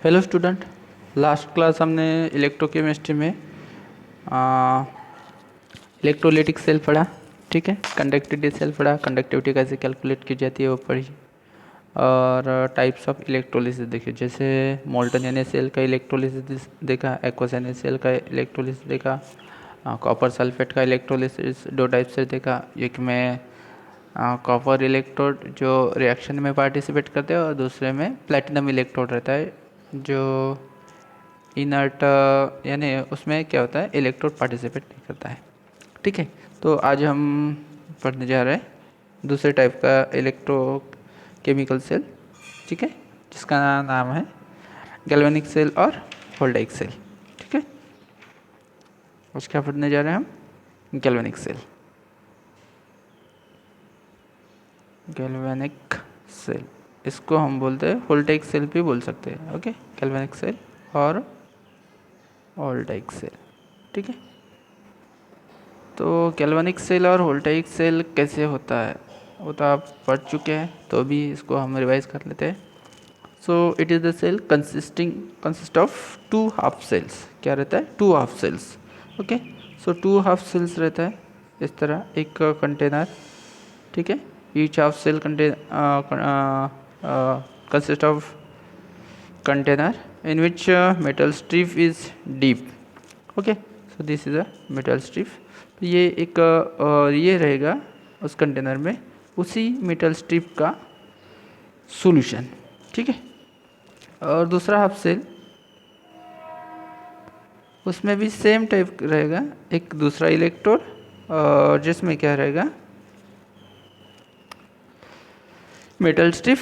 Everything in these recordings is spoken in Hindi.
Hello student. लास्ट क्लास हमने इलेक्ट्रोकेमिस्ट्री में इलेक्ट्रोलाइटिक सेल पढ़ा। ठीक है, कंडक्टिविटी सेल पढ़ा, कंडक्टिविटी कैसे कैलकुलेट की जाती है वो पढ़ी, और टाइप्स ऑफ इलेक्ट्रोलिसिस देखे, जैसे मोल्टन यानी सेल का इलेक्ट्रोलिसिस देखा, एक्वस यानी सेल का इलेक्ट्रोलिसिस देखा, कॉपर सल्फेट का इलेक्ट्रोलिसिस दो टाइप से देखा। एक में कॉपर इलेक्ट्रोड जो रिएक्शन में पार्टिसिपेट करते हैं और दूसरे में प्लेटिनम इलेक्ट्रोड रहता है जो इनर्ट यानी उसमें क्या होता है, इलेक्ट्रोड पार्टिसिपेट नहीं करता है। ठीक है, तो आज हम पढ़ने जा रहे हैं दूसरे टाइप का इलेक्ट्रोकेमिकल सेल। ठीक है, जिसका नाम है गैल्वेनिक सेल और होल्डाइक सेल। ठीक है, आज क्या पढ़ने जा रहे हैं हम, गैल्वेनिक सेल। गैल्वेनिक सेल, इसको हम बोलते हैं होल्टाइक सेल भी बोल सकते हैं। ओके, गैल्वेनिक सेल और होल्टाइक सेल। ठीक है, तो गैल्वेनिक सेल और होल्टाइक सेल कैसे होता है वो तो आप पढ़ चुके हैं, तो भी इसको हम रिवाइज कर लेते हैं। So it is the cell consist of two half cells. क्या रहता है, two half cells. Okay, so two half cells रहता है इस तरह एक कंटेनर। ठीक है, each half cell consist of container in which metal strip is deep. Okay, so this is a metal strip. तो ये एक ये रहेगा उस कंटेनर में उसी मेटल स्ट्रिप का सॉल्यूशन। ठीक है, और दूसरा हाफ सेल उसमें भी सेम टाइप रहेगा, एक दूसरा इलेक्ट्रोड और जिसमें क्या रहेगा, मेटल स्ट्रिप,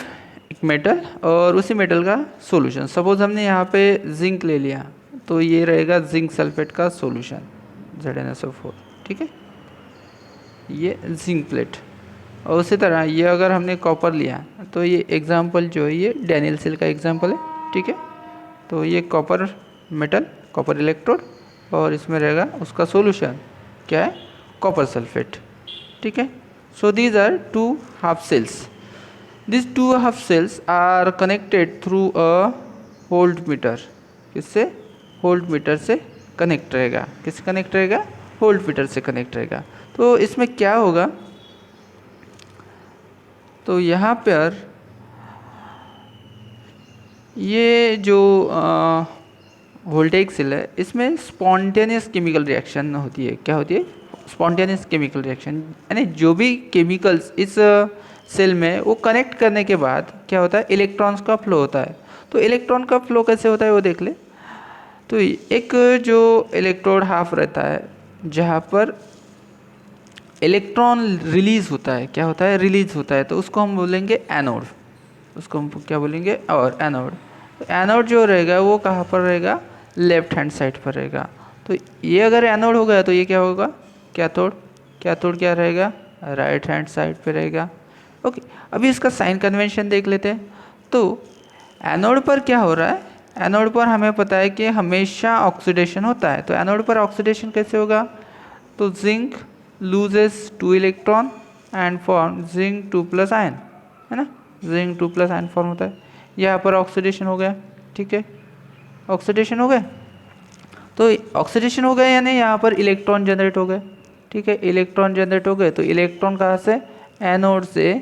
एक मेटल और उसी मेटल का सॉल्यूशन। सपोज हमने यहाँ पे जिंक ले लिया तो ये रहेगा जिंक सल्फेट का सॉल्यूशन ZnSO4। ठीक है, ये जिंक प्लेट। और उसी तरह ये अगर हमने कॉपर लिया तो ये एग्जांपल जो है ये डैनियल सेल का एग्जांपल है। ठीक है, तो ये कॉपर मेटल, कॉपर इलेक्ट्रोड और इसमें रहेगा उसका सॉल्यूशन क्या है, कॉपर सल्फेट। ठीक है, so these are two half cells. These two half cells are connected through a voltmeter। किससे, वोल्टमीटर से कनेक्ट रहेगा। किससे कनेक्ट रहेगा, वोल्टमीटर से कनेक्ट रहेगा। तो इसमें क्या होगा, तो यहाँ पर ये जो वोल्टेइक सेल है इसमें स्पॉन्टेनियस केमिकल रिएक्शन होती है। क्या होती है, स्पॉन्टेनियस केमिकल रिएक्शन, यानी जो भी केमिकल्स इस सेल में वो कनेक्ट करने के बाद क्या होता है, इलेक्ट्रॉन्स का फ्लो होता है। तो इलेक्ट्रॉन का फ्लो कैसे होता है वो देख ले। तो एक जो इलेक्ट्रोड हाफ रहता है जहाँ पर इलेक्ट्रॉन रिलीज होता है, क्या होता है, रिलीज होता है, तो उसको हम बोलेंगे एनोड। उसको हम क्या बोलेंगे, और एनोड। तो एनोड जो रहेगा वो कहाँ पर रहेगा, लेफ्ट हैंड साइड पर रहेगा। तो ये अगर एनोड हो गया तो ये क्या होगा, कैथोड। कैथोड क्या रहेगा, राइट हैंड साइड पे रहेगा। ओके, अभी इसका साइन कन्वेंशन देख लेते हैं। तो एनोड पर क्या हो रहा है, एनोड पर हमें पता है कि हमेशा ऑक्सीडेशन होता है। तो एनोड पर ऑक्सीडेशन कैसे होगा, तो zinc loses 2 electron and form zinc 2+ ion, है ना, जिंक 2+ आयन फॉर्म होता है। यहाँ पर ऑक्सीडेशन हो गया। ठीक है, ऑक्सीडेशन हो गए, तो ऑक्सीडेशन हो गए यानी यहाँ पर इलेक्ट्रॉन जनरेट हो गए। ठीक है, इलेक्ट्रॉन जनरेट हो गए तो इलेक्ट्रॉन कहाँ से, एनोड से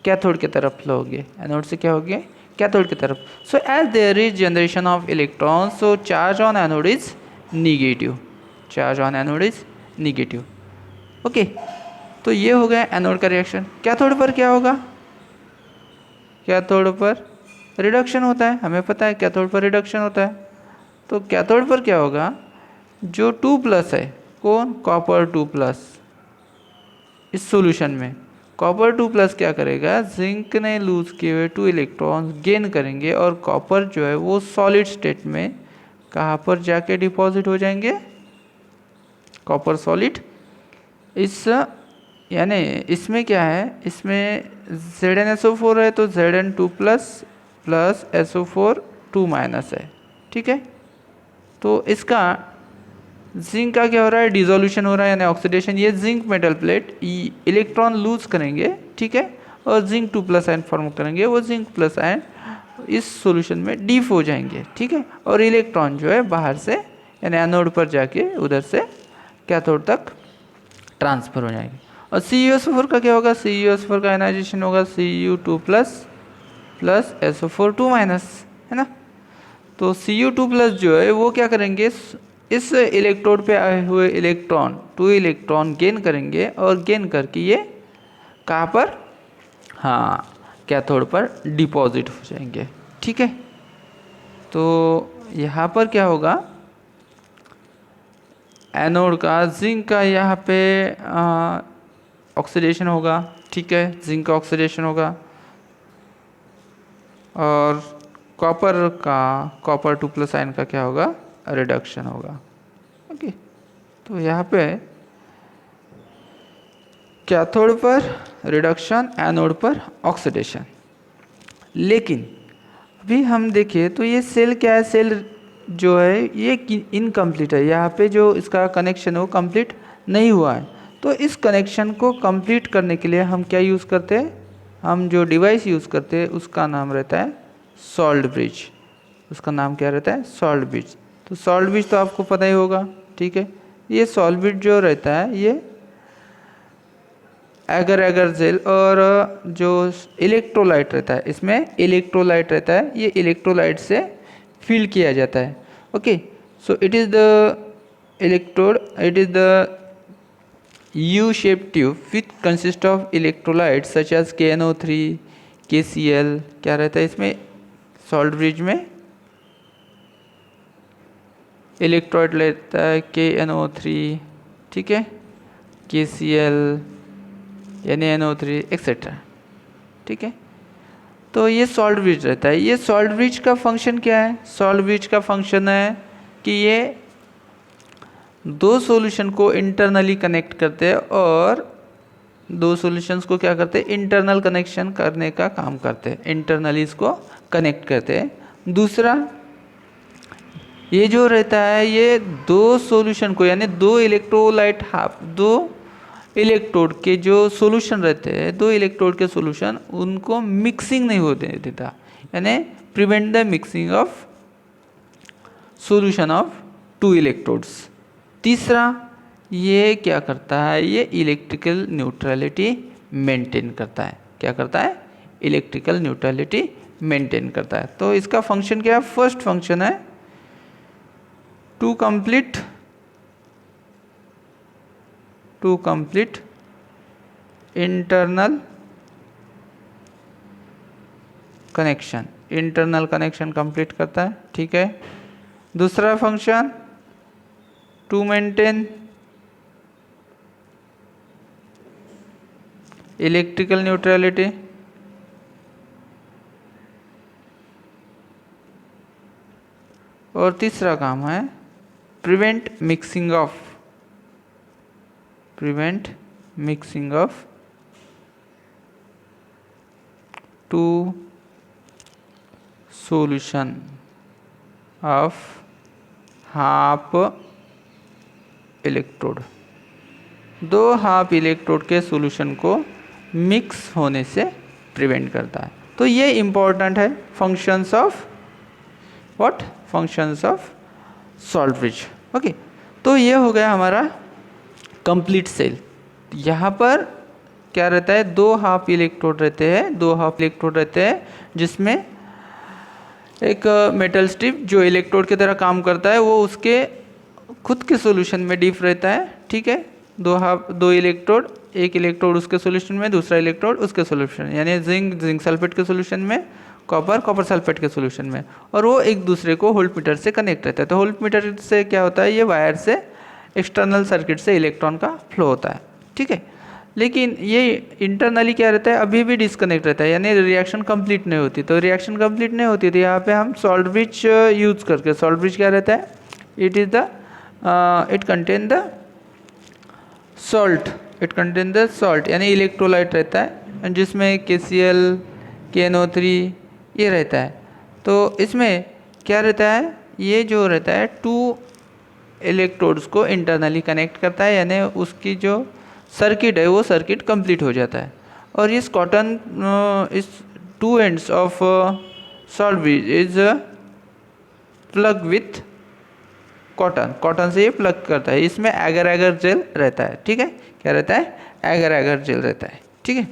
कैथोड की तरफ फ्लो हो गए। एनोड से क्या हो गया, कैथोड की तरफ। So as there is generation of electron, so charge on anode is negative. Charge on anode is negative. Okay, तो ये हो गया एनोड का रिएक्शन। कैथोड पर क्या होगा, कैथोड पर रिडक्शन होता है, हमें पता है कैथोड पर रिडक्शन होता है। तो कैथोड पर क्या होगा, जो 2+ है, कौन, कॉपर 2+, इस सॉल्यूशन में कॉपर 2+ क्या करेगा, जिंक ने लूज किए हुए 2 इलेक्ट्रॉन्स गेन करेंगे और कॉपर जो है वो सॉलिड स्टेट में कहाँ पर जाके डिपॉजिट हो जाएंगे, कॉपर सॉलिड। इस यानी इसमें क्या है, इसमें ZnSO4 है तो Zn2+ प्लस SO4 2- है। ठीक है, तो इसका जिंक का क्या हो रहा है, डिसोल्यूशन हो रहा है यानी ऑक्सीडेशन। ये zinc metal plate electron lose करेंगे। ठीक है, और जिंक 2+ आयन फॉर्म करेंगे। वो जिंक प्लस आयन इस सॉल्यूशन में डीप हो जाएंगे, ठीक है, और इलेक्ट्रॉन जो है बाहर से यानी एनोड पर जाके उधर से कैथोड तक ट्रांसफर हो जाएंगे। और CuSO4 का क्या होगा, CuSO4 का आयनाइजेशन होगा Cu2 प्लस SO4 2 माइनस, है ना। तो Cu2 प्लस जो है वो क्या करेंगे, इस इलेक्ट्रोड पे आए हुए इलेक्ट्रॉन 2 इलेक्ट्रॉन गेन करेंगे और गेन करके ये कहाँ पर, हाँ, कैथोड पर डिपॉजिट हो जाएंगे, ठीक है। तो यहाँ पर क्या होगा, एनोड का जिंक का यहाँ पे ऑक्सीडेशन होगा, ठीक है, जिंक का ऑक्सीडेशन होगा, और कॉपर 2 प्लस आयन का क्या होगा, रिडक्शन होगा, ओके। तो यहाँ पे कैथोड पर रिडक्शन, एनोड पर ऑक्सीडेशन। लेकिन अभी हम देखें तो ये सेल क्या है, सेल जो है ये इनकम्प्लीट है, यहाँ पे जो इसका कनेक्शन है वो कंप्लीट नहीं हुआ है। तो इस कनेक्शन को कंप्लीट करने के लिए हम क्या यूज़ करते हैं, हम जो डिवाइस यूज़ करते हैं उसका नाम रहता है सॉल्ट ब्रिज। उसका नाम क्या रहता है, सॉल्ट ब्रिज। तो सॉल्ट ब्रिज तो आपको पता ही होगा, ठीक है। ये सॉल्ट ब्रिज जो रहता है ये एगर एगर जेल और जो इलेक्ट्रोलाइट रहता है, इसमें इलेक्ट्रोलाइट रहता है, ये इलेक्ट्रोलाइट से फिल किया जाता है, okay. So it is the electrode, it is the U-shaped tube which consists of electrolytes such as KNO3, KCl, क्या रहता है इसमें, सॉल्ट ब्रिज में इलेक्ट्रोलाइट लेता है KNO3, ठीक है, KCl, NaNO3 एक्सेट्रा, ठीक है। तो ये सॉल्ट ब्रिज रहता है। ये सॉल्ट ब्रिज का फंक्शन क्या है, सॉल्ट ब्रिज का फंक्शन है कि ये दो सॉल्यूशन को इंटरनली कनेक्ट करते हैं और दो सॉल्यूशंस को क्या करते हैं, इंटरनल कनेक्शन करने का काम करते हैं, इंटरनली इसको कनेक्ट करते हैं। दूसरा ये जो रहता है ये दो सॉल्यूशन को यानी दो इलेक्ट्रोलाइट हाफ, दो इलेक्ट्रोड के जो सॉल्यूशन रहते हैं, दो इलेक्ट्रोड के सॉल्यूशन उनको मिक्सिंग नहीं होने देता, यानी prevent the mixing of solution of two electrodes. तीसरा ये क्या करता है, ये इलेक्ट्रिकल न्यूट्रलिटी मेंटेन करता है। क्या करता है, इलेक्ट्रिकल न्यूट्रलिटी मेंटेन करता है। तो इसका फंक्शन क्या है, फर्स्ट फंक्शन है to complete internal connection complete करता है, ठीक है। दूसरा function to maintain electrical neutrality, और तीसरा काम है prevent mixing of two solution of half electrode, दो हाफ इलेक्ट्रोड के सॉल्यूशन को मिक्स होने से प्रिवेंट करता है। तो ये इम्पोर्टेंट है functions of what, functions of salt bridge, okay. तो ये हो गया हमारा कंप्लीट सेल। यहाँ पर क्या रहता है, दो हाफ इलेक्ट्रोड रहते हैं, जिसमें एक मेटल स्ट्रिप जो इलेक्ट्रोड की तरह काम करता है वो उसके खुद के सॉल्यूशन में डीप रहता है, ठीक है। दो इलेक्ट्रोड, एक इलेक्ट्रोड उसके सॉल्यूशन में, दूसरा इलेक्ट्रोड उसके सॉल्यूशन, यानी जिंक सल्फेट के सॉल्यूशन में, कॉपर सल्फेट के सॉल्यूशन में, और वो एक दूसरे को वोल्टमीटर से कनेक्ट रहता है। तो वोल्टमीटर से क्या होता है, ये वायर से एक्सटर्नल सर्किट से इलेक्ट्रॉन का फ्लो होता है, ठीक है। लेकिन ये इंटरनली क्या रहता है, अभी भी डिस्कनेक्ट रहता है, यानी रिएक्शन कंप्लीट नहीं होती। तो रिएक्शन कंप्लीट नहीं होती तो यहाँ पे हम सॉल्ट ब्रिज यूज करके, सॉल्ट ब्रिज क्या रहता है, इट कंटेन द सॉल्ट यानी इलेक्ट्रोलाइट रहता है, जिसमें KCl, KNO3 ये रहता है। तो इसमें क्या रहता है, ये जो रहता है टू इलेक्ट्रोड्स को इंटरनली कनेक्ट करता है, यानी उसकी जो सर्किट है वो सर्किट कंप्लीट हो जाता है। और इस two ends of salt bridge is plug with cotton, cotton से ये प्लग करता है, इसमें एगर एगर जेल रहता है, ठीक है, क्या रहता है, एगर एगर जेल रहता है, ठीक है।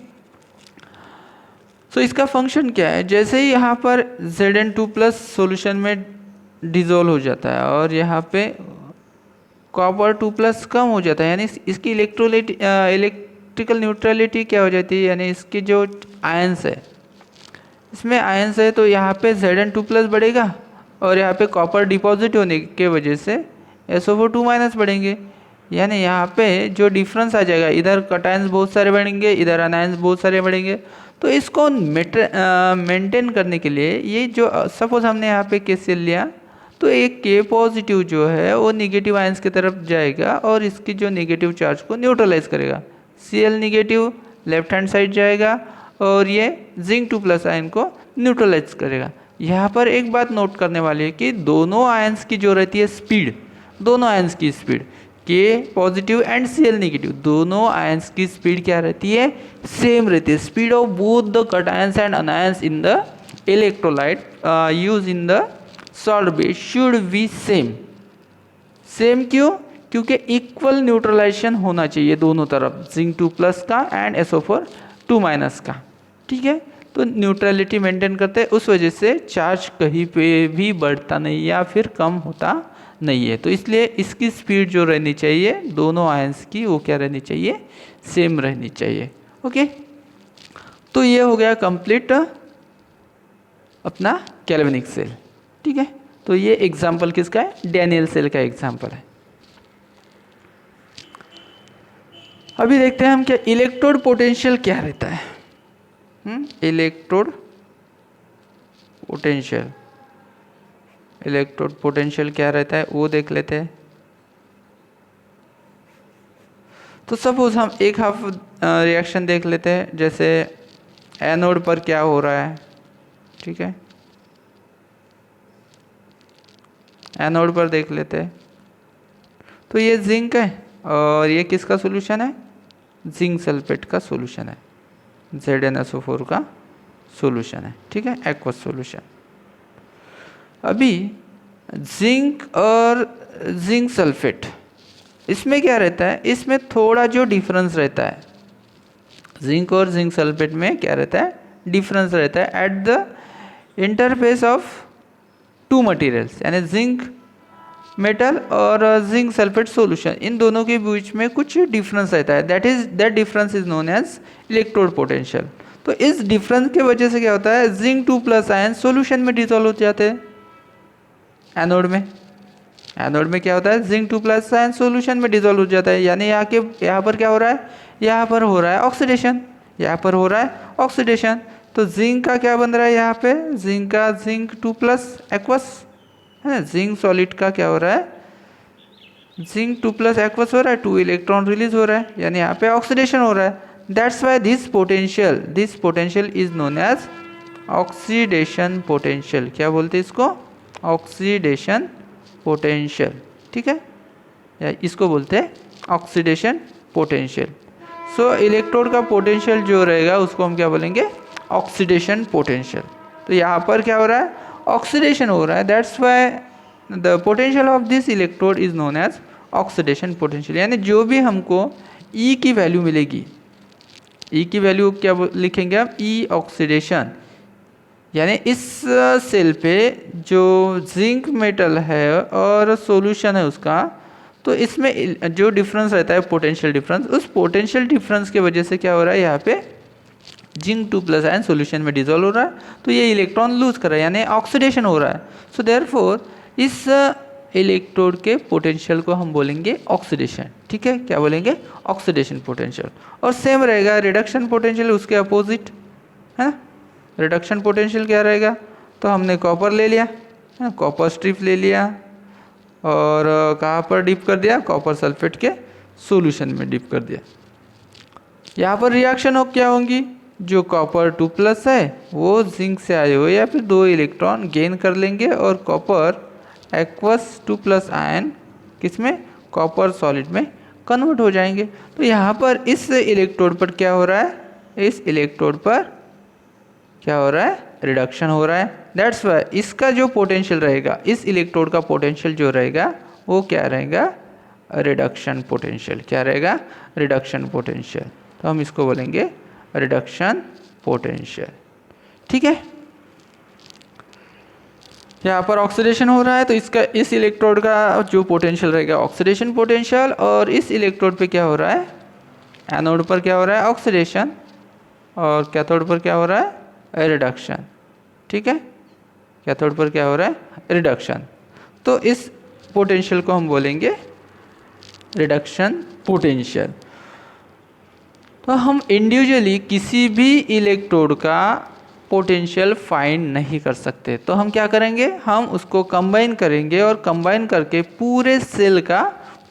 तो इसका फंक्शन क्या है, जैसे ही यहाँ पर Zn2+ सॉल्यूशन में डिजोल्व हो जाता है और यहाँ पे कॉपर 2+ कम हो जाता है, यानी इसकी इलेक्ट्रिकल न्यूट्रलिटी क्या हो जाती है, यानी इसकी जो आयंस है, इसमें आयंस है, तो यहाँ पे Zn2+ बढ़ेगा और यहाँ पे कॉपर डिपॉजिट होने के वजह से SO4 बढ़ेंगे, यानी यहाँ पे जो डिफरेंस आ जाएगा, इधर कटायंस बहुत सारे बढ़ेंगे, इधर अनायंस बहुत सारे बढ़ेंगे। तो इसको मेंटेन करने के लिए ये जो सपोज हमने यहाँ पे KCl लिया, तो एक K+ जो है वो निगेटिव आयंस की तरफ जाएगा और इसकी जो निगेटिव चार्ज को न्यूट्रलाइज करेगा, Cl negative left hand side जाएगा और ये Zn2+ आयन को न्यूट्रलाइज करेगा। यहाँ पर एक बात नोट करने वाली है कि दोनों आयंस की जो रहती है स्पीड, दोनों आयंस की speed K+ and Cl negative, दोनों आयंस की स्पीड क्या रहती है, सेम रहती है। Speed of both the cations and anions in the electrolyte use in the salt base should be same. Same क्यों, क्योंकि इक्वल न्यूट्रलाइजेशन होना चाहिए दोनों तरफ, Zn2+ का एंड SO4 का, ठीक है। तो न्यूट्रलिटी मेंटेन करते हैं, उस वजह से चार्ज कहीं पे भी बढ़ता नहीं या फिर कम होता नहीं है। तो इसलिए इसकी स्पीड जो रहनी चाहिए दोनों आयंस की, वो क्या रहनी चाहिए, सेम रहनी चाहिए, ओके। तो ये हो गया कंप्लीट अपना कैल्विनिक सेल, ठीक है। तो ये एग्जाम्पल किसका है, डैनियल सेल का एग्जाम्पल है। अभी देखते हैं हम क्या इलेक्ट्रोड पोटेंशियल क्या रहता है। इलेक्ट्रोड पोटेंशियल, इलेक्ट्रोड पोटेंशियल क्या रहता है वो देख लेते हैं। तो सपोज हम एक हाफ रिएक्शन देख लेते हैं, जैसे एनोड पर क्या हो रहा है, ठीक है, एनोड पर देख लेते हैं। तो ये जिंक है और ये किसका सॉल्यूशन है, जिंक सल्फेट का सॉल्यूशन है, ZnSO4 का सॉल्यूशन है, ठीक है, एक्वस सॉल्यूशन। अभी जिंक और जिंक सल्फेट, इसमें क्या रहता है, इसमें थोड़ा जो डिफरेंस रहता है, जिंक और जिंक सल्फेट में क्या रहता है, डिफरेंस रहता है at the interface of two materials, यानी जिंक मेटल और जिंक सल्फेट सॉल्यूशन, इन दोनों के बीच में कुछ डिफरेंस रहता है, that difference is known as electrode potential. तो इस डिफरेंस के वजह से क्या होता है, Zn2+ आयन सॉल्यूशन में डिसॉल्व हो जाते हैं एनोड में। एनोड में क्या होता है, Zn2+ आयन सॉल्यूशन में डिसॉल्व हो जाता है, यानी यहाँ पर क्या हो रहा है, यहाँ पर हो रहा है ऑक्सीडेशन, यहाँ पर हो रहा है ऑक्सीडेशन। तो जिंक का क्या बन रहा है यहाँ पे, जिंक का Zn2+ एक्वस है ना, जिंक सॉलिड का क्या हो रहा है, Zn2+ एक्वस हो रहा है, 2 इलेक्ट्रॉन रिलीज हो रहा है, यानी यहाँ पे ऑक्सीडेशन हो रहा है। That's why this potential is known as oxidation potential. क्या बोलते हैं इसको, ऑक्सीडेशन पोटेंशियल, ठीक है, या इसको बोलते हैं ऑक्सीडेशन पोटेंशियल। सो इलेक्ट्रोड का पोटेंशियल जो रहेगा उसको हम क्या बोलेंगे, ऑक्सीडेशन पोटेंशियल। तो यहाँ पर क्या हो रहा है, ऑक्सीडेशन हो रहा है, that's why the potential of this electrode is known as oxidation potential. यानी जो भी हमको E की वैल्यू मिलेगी, E की वैल्यू क्या लिखेंगे हम, E ऑक्सीडेशन, यानी इस सेल पे जो जिंक मेटल है और सॉल्यूशन है उसका, तो इसमें जो डिफरेंस रहता है पोटेंशियल डिफरेंस, उस पोटेंशियल डिफरेंस के वजह से क्या हो रहा है, यहाँ पे Zn2+ आयन सॉल्यूशन में डिसॉल्व हो रहा है, तो ये इलेक्ट्रॉन लूज कर रहा है, यानी ऑक्सीडेशन हो रहा है। सो देयरफॉर इस इलेक्ट्रोड के पोटेंशियल को हम बोलेंगे ऑक्सीडेशन, ठीक है, क्या बोलेंगे, ऑक्सीडेशन पोटेंशियल। और सेम रहेगा रिडक्शन पोटेंशियल, उसके अपोजिट है ना। रिडक्शन पोटेंशियल क्या रहेगा, तो हमने कॉपर ले लिया है ना, कॉपर स्ट्रिप ले लिया और कहाँ पर डिप कर दिया, कॉपर सल्फेट के सॉल्यूशन में डिप कर दिया। यहाँ पर रिएक्शन हो क्या होंगी, जो कॉपर 2+ है वो जिंक से आए हुए या फिर 2 इलेक्ट्रॉन गेन कर लेंगे और कॉपर एक्वस 2+ आयन किसमें, कॉपर सॉलिड में कन्वर्ट हो जाएंगे। तो यहाँ पर इस इलेक्ट्रोड पर क्या हो रहा है, इस इलेक्ट्रोड पर क्या हो रहा है, रिडक्शन हो रहा है, दैट्स वाई इसका जो पोटेंशियल रहेगा, इस इलेक्ट्रोड का पोटेंशियल जो रहेगा वो क्या रहेगा, रिडक्शन पोटेंशियल। क्या रहेगा, रिडक्शन पोटेंशियल। तो हम इसको बोलेंगे रिडक्शन पोटेंशियल। ठीक है, यहाँ पर ऑक्सीडेशन हो रहा है तो इसका, इस इलेक्ट्रोड का जो पोटेंशियल रहेगा ऑक्सीडेशन पोटेंशियल, और इस इलेक्ट्रोड पे क्या हो रहा है, एनोड पर क्या हो रहा है, ऑक्सीडेशन, और कैथोड पर क्या हो रहा है, रिडक्शन। ठीक है, कैथोड पर क्या हो रहा है, रिडक्शन। तो इस पोटेंशियल को हम बोलेंगे रिडक्शन पोटेंशियल। तो हम इंडिविजुअली किसी भी इलेक्ट्रोड का पोटेंशियल फाइंड नहीं कर सकते, तो हम क्या करेंगे, हम उसको कंबाइन करेंगे और कंबाइन करके पूरे सेल का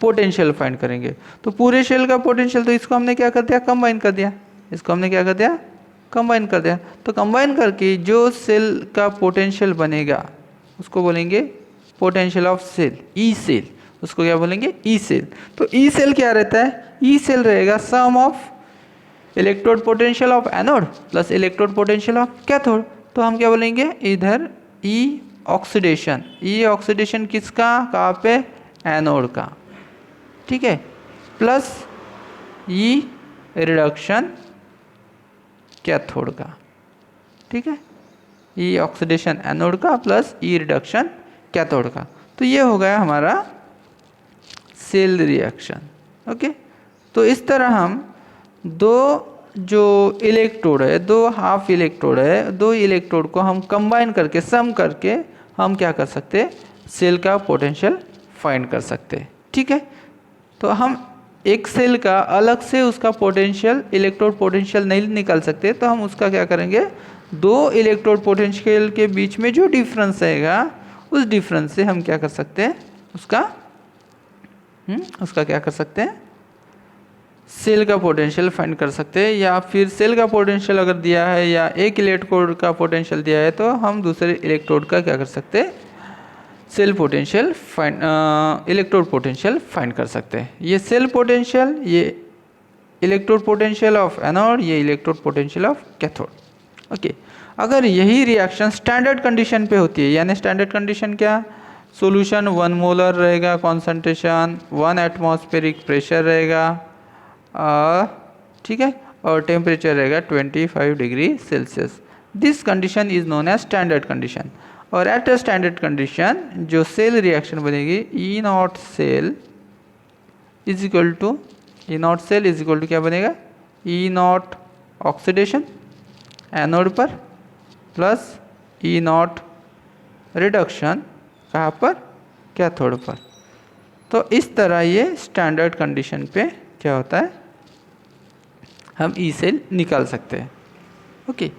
पोटेंशियल फाइंड करेंगे। तो पूरे सेल का पोटेंशियल, तो इसको हमने क्या कर दिया, कंबाइन कर दिया, इसको हमने क्या कर दिया, कंबाइन कर दिया। तो कंबाइन करके जो सेल का पोटेंशियल बनेगा उसको बोलेंगे potential of cell, E cell. उसको क्या बोलेंगे, ई सेल। तो ई सेल क्या रहता है, ई सेल रहेगा sum of electrode potential of anode plus electrode potential of cathode. तो हम क्या बोलेंगे इधर, ई ऑक्सीडेशन, ई ऑक्सीडेशन किसका, कहाँ पे, एनोड का। ठीक है, प्लस ई रिडक्शन कैथोड का। ठीक है, ई ऑक्सीडेशन एनोड का प्लस ई रिडक्शन कैथोड का। तो ये हो गया हमारा सेल रिएक्शन। ओके, तो इस तरह हम दो जो इलेक्ट्रोड है, दो हाफ इलेक्ट्रोड है, दो इलेक्ट्रोड को हम कंबाइन करके, सम करके हम क्या कर सकते हैं, सेल का पोटेंशियल फाइंड कर सकते हैं। ठीक है, तो हम एक सेल का अलग से उसका पोटेंशियल, इलेक्ट्रोड पोटेंशियल नहीं निकाल सकते, तो हम उसका क्या करेंगे, दो इलेक्ट्रोड पोटेंशियल के बीच में जो डिफरेंस रहेगा उस डिफरेंस से हम क्या कर सकते हैं, उसका क्या कर सकते हैं, सेल का पोटेंशियल फाइंड कर सकते हैं। या फिर सेल का पोटेंशियल अगर दिया है या एक इलेक्ट्रोड का पोटेंशियल दिया है तो हम दूसरे इलेक्ट्रोड का क्या कर सकते हैं, cell potential find, electrode potential find कर सकते हैं। ये सेल पोटेंशियल, ये इलेक्ट्रोड पोटेंशियल ऑफ एनोड, ये electrode potential of cathode. Okay, अगर यही रिएक्शन स्टैंडर्ड कंडीशन पे होती है, यानी स्टैंडर्ड कंडीशन क्या, सोल्यूशन 1 मोलर रहेगा कॉन्सेंट्रेशन, 1 एटमॉस्फेरिक प्रेशर रहेगा, ठीक है, और टेम्परेचर रहेगा 25 degree Celsius. This condition is known as standard condition. और एट अ स्टैंडर्ड कंडीशन जो सेल रिएक्शन बनेगी, E naught cell is equal to, E naught cell is equal to क्या बनेगा, ई नॉट ऑक्सीडेशन एनोड पर प्लस ई नॉट रिडक्शन कहाँ पर, कैथोड पर। तो इस तरह ये स्टैंडर्ड कंडीशन पे क्या होता है, हम ई सेल निकाल सकते हैं। ओके,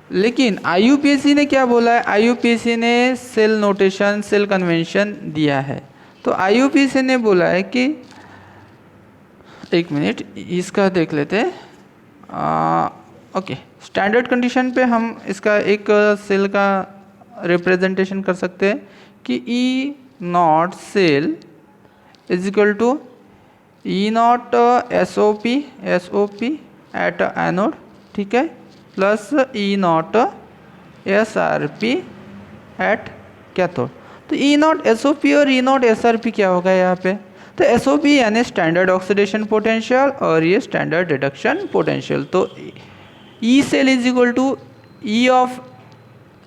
लेकिन IUPAC ने क्या बोला है, IUPAC ने सेल नोटेशन, सेल कन्वेंशन दिया है। तो IUPAC ने बोला है कि, एक मिनट इसका देख लेते हैं। ओके, स्टैंडर्ड कंडीशन पे हम इसका एक सेल का रिप्रेजेंटेशन कर सकते हैं कि E naught cell is equal to E naught SOP at anode, ठीक है, plus E naught SRP at cathode. तो ई नॉट SOP और ई नॉट SRP क्या होगा यहाँ पे, तो SOP यानी स्टैंडर्ड ऑक्सीडेशन पोटेंशियल और ये स्टैंडर्ड रिडक्शन पोटेंशियल। तो E cell is equal to E of,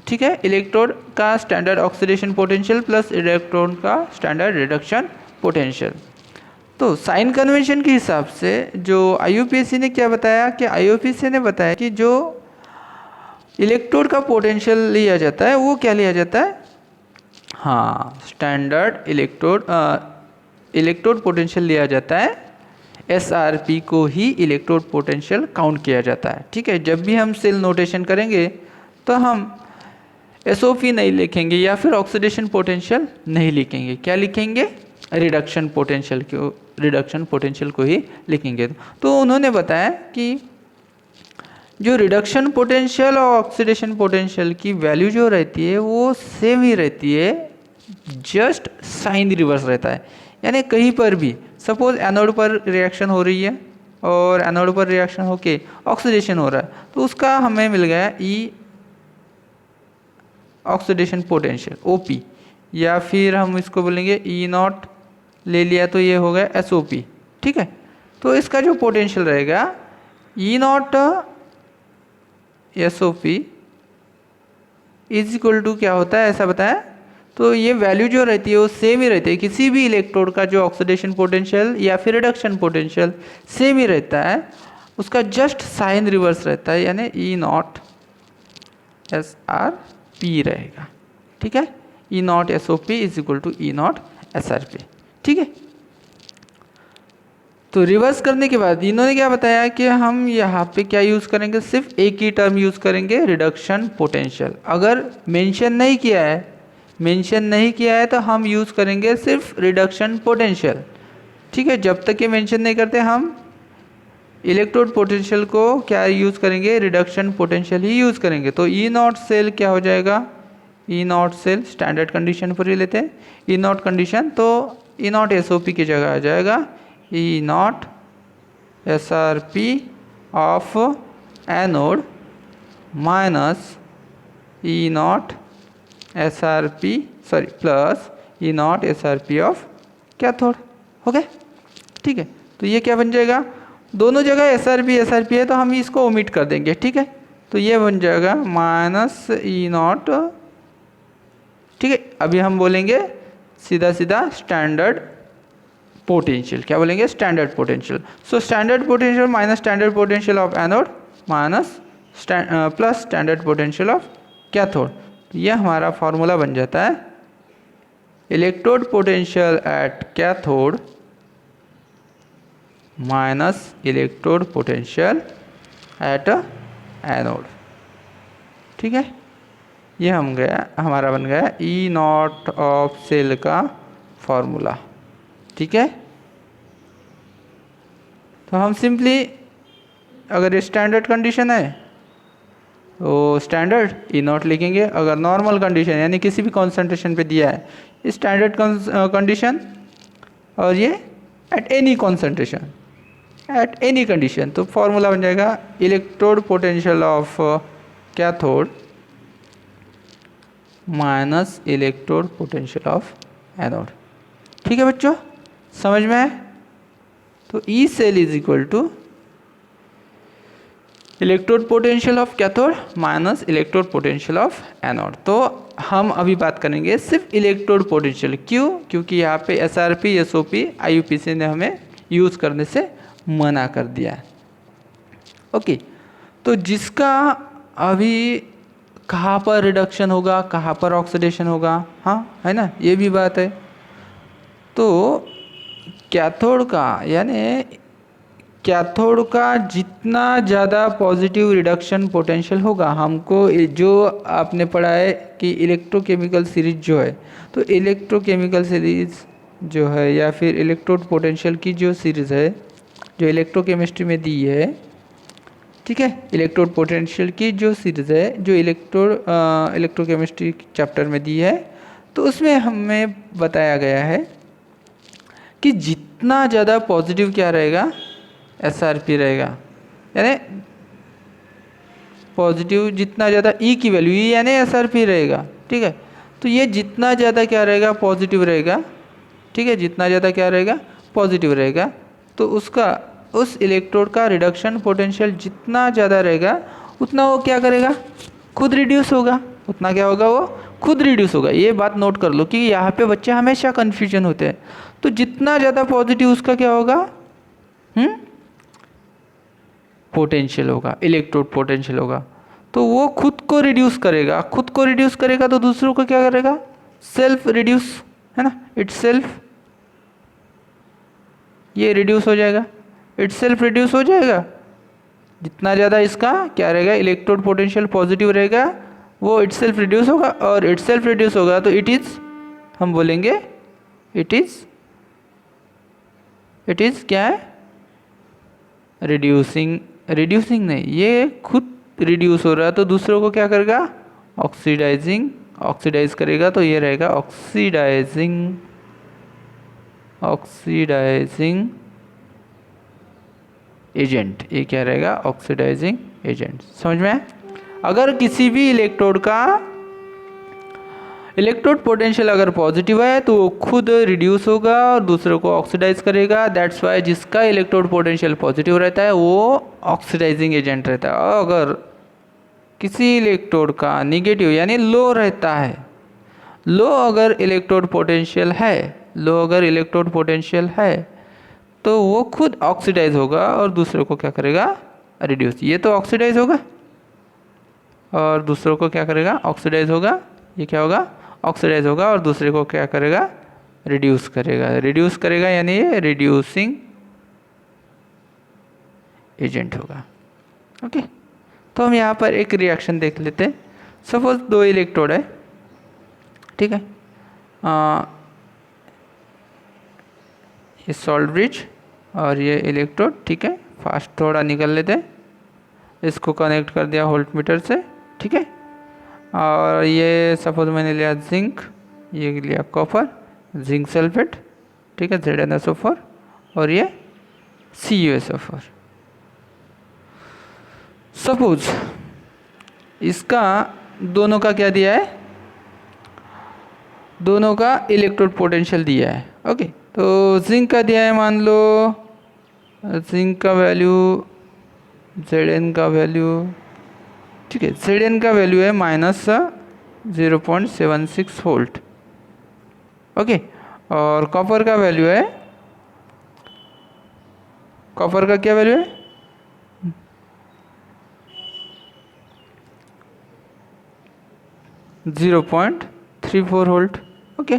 ठीक है, इलेक्ट्रोड का standard oxidation potential plus electron का स्टैंडर्ड रिडक्शन पोटेंशियल। तो साइन कन्वेंशन के हिसाब से जो IUPAC ने क्या बताया, कि IUPAC ने बताया कि जो इलेक्ट्रोड का पोटेंशियल लिया जाता है वो क्या लिया जाता है, हाँ, स्टैंडर्ड इलेक्ट्रोड पोटेंशियल लिया जाता है, SRP को ही इलेक्ट्रोड पोटेंशियल काउंट किया जाता है। ठीक है, जब भी हम सेल नोटेशन करेंगे तो हम SOP नहीं लिखेंगे या फिर ऑक्सीडेशन पोटेंशियल नहीं लिखेंगे, क्या लिखेंगे, रिडक्शन पोटेंशियल को ही लिखेंगे। तो उन्होंने बताया कि जो रिडक्शन पोटेंशियल और ऑक्सीडेशन पोटेंशियल की वैल्यू जो रहती है वो सेम ही रहती है, जस्ट साइन रिवर्स रहता है। यानी कहीं पर भी सपोज एनोड पर रिएक्शन हो रही है और एनोड पर रिएक्शन होके ऑक्सीडेशन हो रहा है, तो उसका हमें मिल गया ई ऑक्सीडेशन पोटेंशियल ओपी, या फिर हम इसको बोलेंगे ई नॉट ले लिया तो ये हो गया एस ओ पी। ठीक है, तो इसका जो पोटेंशियल रहेगा E naught S O P is equal to क्या होता है ऐसा बताया। तो ये वैल्यू जो रहती है वो सेम ही रहती है, किसी भी इलेक्ट्रोड का जो ऑक्सीडेशन पोटेंशियल या फिर रिडक्शन पोटेंशियल सेम ही रहता है, उसका जस्ट साइन रिवर्स रहता है, यानी E naught S R P रहेगा। ठीक है, E naught S O P is equal to E naught S R P. ठीक है, तो रिवर्स करने के बाद इन्होंने क्या बताया कि हम यहाँ पे क्या यूज़ करेंगे, सिर्फ एक ही टर्म यूज़ करेंगे, रिडक्शन पोटेंशियल। अगर मेंशन नहीं किया है तो हम यूज़ करेंगे सिर्फ रिडक्शन पोटेंशियल। ठीक है, जब तक ये मेंशन नहीं करते हम इलेक्ट्रोड पोटेंशियल को क्या यूज़ करेंगे, रिडक्शन पोटेंशियल ही यूज़ करेंगे। तो ई नॉट सेल क्या हो जाएगा, E naught cell standard condition पर ही लेते हैं ई नॉट कंडीशन, तो E naught S O P की जगह आ जाएगा E naught S R P of anode minus E naught S R P plus E naught S R P of cathode. हो गया। ठीक है, तो ये क्या बन जाएगा, दोनों जगह एस आर पी है तो हम इसको ओमिट कर देंगे। ठीक है, तो ये बन जाएगा माइनस ई नॉट। ठीक है, अभी हम बोलेंगे सीधा सीधा स्टैंडर्ड पोटेंशियल, क्या बोलेंगे, standard potential. So standard potential minus standard potential of anode minus plus standard potential of cathode. यह हमारा फॉर्मूला बन जाता है electrode potential at cathode minus electrode potential at anode. ठीक है, ये हमारा बन गया ई नॉट ऑफ सेल का फॉर्मूला। ठीक है, तो हम सिंपली अगर ये स्टैंडर्ड कंडीशन है तो स्टैंडर्ड ई नॉट लिखेंगे, अगर नॉर्मल कंडीशन यानी किसी भी कॉन्सेंट्रेशन पे दिया है स्टैंडर्ड कंडीशन, और ये at any concentration at any condition, तो फॉर्मूला बन जाएगा electrode potential of cathode minus electrode potential of anode. ठीक है बच्चों, समझ में आए। तो E cell is equal to electrode potential of cathode minus electrode potential of anode. तो हम अभी बात करेंगे सिर्फ इलेक्ट्रोड पोटेंशियल। क्यों? क्योंकि यहाँ पे S R P S O P I U P C ने हमें यूज़ करने से मना कर दिया है। ओके, तो जिसका अभी कहाँ पर रिडक्शन होगा, कहाँ पर ऑक्सीडेशन होगा, हाँ है ना, ये भी बात है। तो कैथोड का यानी कैथोड का जितना ज़्यादा पॉजिटिव रिडक्शन पोटेंशियल होगा, हमको जो आपने पढ़ा है कि इलेक्ट्रोकेमिकल सीरीज जो है, तो इलेक्ट्रोकेमिकल सीरीज जो है या फिर इलेक्ट्रोड पोटेंशियल की जो सीरीज़ है जो इलेक्ट्रोकेमिस्ट्री में दी है, ठीक है, इलेक्ट्रोड पोटेंशियल की जो सीरीज़ है जो इलेक्ट्रोकेमिस्ट्री चैप्टर में दी है, तो उसमें हमें बताया गया है कि जितना ज़्यादा पॉजिटिव क्या रहेगा, एस आर पी रहेगा, यानी पॉजिटिव जितना ज़्यादा ई की वैल्यू ई यानी एस आर पी रहेगा। ठीक है, तो ये जितना ज़्यादा क्या रहेगा, पॉजिटिव रहेगा। ठीक है, जितना ज़्यादा क्या रहेगा, पॉजिटिव रहेगा, तो उसका उस इलेक्ट्रोड का रिडक्शन पोटेंशियल जितना ज़्यादा रहेगा उतना वो क्या करेगा, खुद रिड्यूस होगा। उतना क्या होगा, वो खुद रिड्यूस होगा। ये बात नोट कर लो कि यहाँ पे बच्चे हमेशा कन्फ्यूजन होते हैं। तो जितना ज़्यादा पॉजिटिव उसका क्या होगा, पोटेंशियल होगा, इलेक्ट्रोड पोटेंशियल होगा, तो वो खुद को रिड्यूस करेगा। खुद को रिड्यूस करेगा तो दूसरों को क्या करेगा, सेल्फ रिड्यूस, है ना, इट सेल्फ ये रिड्यूस हो जाएगा, इट सेल्फ रिड्यूस हो जाएगा। जितना ज़्यादा इसका क्या रहेगा, इलेक्ट्रोड पोटेंशियल पॉजिटिव रहेगा, वो इट सेल्फ रिड्यूस होगा, और इट सेल्फ रिड्यूस होगा तो इट इज़, हम बोलेंगे इट इज़ क्या है, रिड्यूसिंग नहीं, ये खुद रिड्यूस हो रहा है, तो दूसरों को क्या करेगा, ऑक्सीडाइज करेगा, तो ये रहेगा ऑक्सीडाइजिंग एजेंट। ये क्या रहेगा, ऑक्सीडाइजिंग एजेंट। समझ में? अगर किसी भी इलेक्ट्रोड का इलेक्ट्रोड पोटेंशियल अगर पॉजिटिव है तो वो खुद रिड्यूस होगा और दूसरों को ऑक्सीडाइज करेगा। दैट्स वाई जिसका इलेक्ट्रोड पोटेंशियल पॉजिटिव रहता है वो ऑक्सीडाइजिंग एजेंट रहता है। और अगर किसी इलेक्ट्रोड का निगेटिव यानी लो रहता है, लो अगर इलेक्ट्रोड पोटेंशियल है, लो अगर इलेक्ट्रोड पोटेंशियल है तो वो खुद ऑक्सीडाइज होगा और दूसरों को क्या करेगा, रिड्यूस। ये तो ऑक्सीडाइज होगा और दूसरों को क्या करेगा, ऑक्सीडाइज होगा। ये क्या होगा, ऑक्सीडाइज होगा और दूसरे को क्या करेगा, रिड्यूस करेगा। रिड्यूस करेगा यानी ये रिड्यूसिंग एजेंट होगा। ओके, तो हम यहाँ पर एक रिएक्शन देख लेते हैं। सपोज दो इलेक्ट्रोड है, ठीक है, ये सॉल्ट ब्रिज और ये इलेक्ट्रोड, ठीक है। फास्ट थोड़ा निकल लेते हैं, इसको कनेक्ट कर दिया वोल्ट मीटर से, ठीक है। और ये सपोज मैंने लिया जिंक, ये लिया कॉपर, जिंक सल्फेट, ठीक है, ZnSO4 और ये CuSO4। सपोज इसका दोनों का क्या दिया है, दोनों का इलेक्ट्रोड पोटेंशियल दिया है। ओके, तो जिंक का दिया है, मान लो जिंक का वैल्यू, Zn का वैल्यू, ठीक है, Zn का वैल्यू है -0.76 वोल्ट। ओके, और कॉपर का वैल्यू है, कॉपर का क्या वैल्यू है, 0.34 वोल्ट। ओके,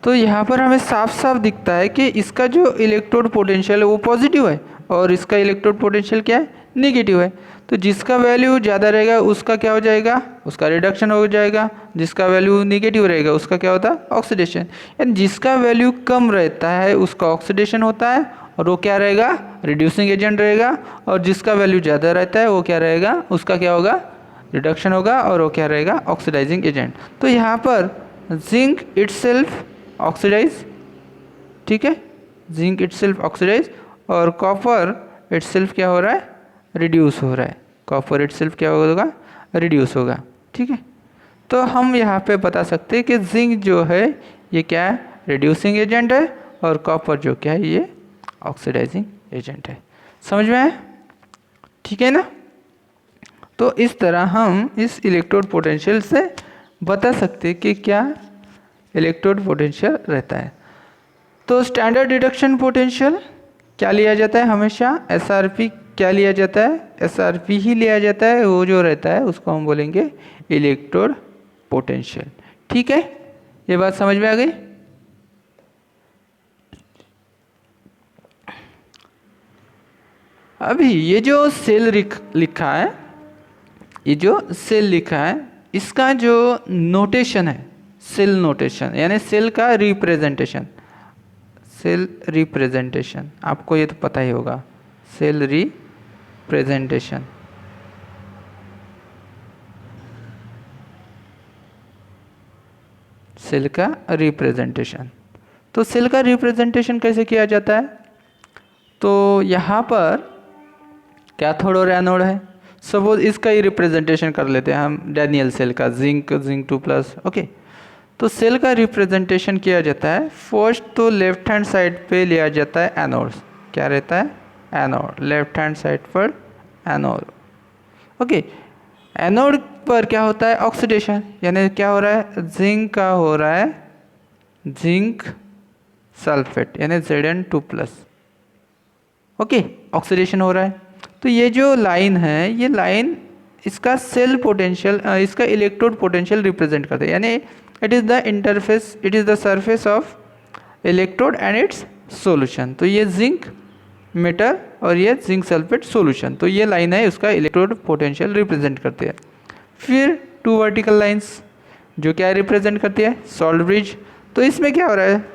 तो यहाँ पर हमें साफ साफ दिखता है कि इसका जो इलेक्ट्रोड पोटेंशियल है वो पॉजिटिव है और इसका इलेक्ट्रोड पोटेंशियल क्या है, नेगेटिव है। तो जिसका वैल्यू ज़्यादा रहेगा उसका क्या हो जाएगा, उसका रिडक्शन हो जाएगा। जिसका वैल्यू नेगेटिव रहेगा उसका क्या होता है, ऑक्सीडेशन। यानी जिसका वैल्यू कम रहता है उसका ऑक्सीडेशन होता है और वो क्या रहेगा, रिड्यूसिंग एजेंट रहेगा। और जिसका वैल्यू ज़्यादा रहता है वो क्या रहेगा, उसका क्या होगा, रिडक्शन होगा और वो क्या रहेगा, ऑक्सीडाइजिंग एजेंट। तो यहाँ पर जिंक इटसेल्फ ऑक्सीडाइज, ठीक है, जिंक इटसेल्फ ऑक्सीडाइज और कॉपर इटसेल्फ क्या हो रहा है, रिड्यूस हो रहा है। कॉपर इटसेल्फ क्या होगा, रिड्यूस होगा, ठीक है। तो हम यहाँ पे बता सकते हैं कि जिंक जो है ये क्या है, रिड्यूसिंग एजेंट है और कॉपर जो क्या है ये ऑक्सीडाइजिंग एजेंट है। समझ में आया, ठीक है ना। तो इस तरह हम इस इलेक्ट्रोड पोटेंशियल से बता सकते हैं कि क्या इलेक्ट्रोड पोटेंशियल रहता है। तो स्टैंडर्ड रिडक्शन पोटेंशियल क्या लिया जाता है, हमेशा SRP क्या लिया जाता है, SRP ही लिया जाता है। वो जो रहता है उसको हम बोलेंगे इलेक्ट्रोड पोटेंशियल, ठीक है। ये बात समझ में आ गई। अभी ये जो सेल लिखा है, ये जो सेल लिखा है इसका जो नोटेशन है, सेल नोटेशन यानी सेल का रिप्रेजेंटेशन, सेल रिप्रेजेंटेशन आपको ये तो पता ही होगा, सेल रिप्रेजेंटेशन। सेल का रिप्रेजेंटेशन, तो सेल का रिप्रेजेंटेशन कैसे किया जाता है। तो यहाँ पर कैथोड और एनोड है। सपोज इसका ही रिप्रेजेंटेशन कर लेते हैं हम, डैनियल सेल का, जिंक 2+। ओके, तो सेल का रिप्रेजेंटेशन किया जाता है। फर्स्ट तो लेफ्ट हैंड साइड पे लिया जाता है एनोड, क्या रहता है, एनोड, लेफ्ट हैंड साइड पर एनोड। ओके, एनोड पर क्या होता है, ऑक्सीडेशन, यानी क्या हो रहा है, जिंक का हो रहा है जिंक सल्फेट यानी Zn2+। ओके, ऑक्सीडेशन हो रहा है। तो ये जो लाइन है, ये लाइन इसका सेल पोटेंशियल, इसका इलेक्ट्रोड पोटेंशियल रिप्रेजेंट करता है। यानी it is the interface, it is the surface of electrode and it's solution. तो ये जिंक मेटल और ये जिंक सल्फेट सॉल्यूशन, तो ये लाइन है उसका इलेक्ट्रोड पोटेंशियल रिप्रेजेंट करती है। फिर टू वर्टिकल लाइंस जो क्या रिप्रेजेंट करती है, सॉल्ट ब्रिज। तो इसमें क्या हो रहा है,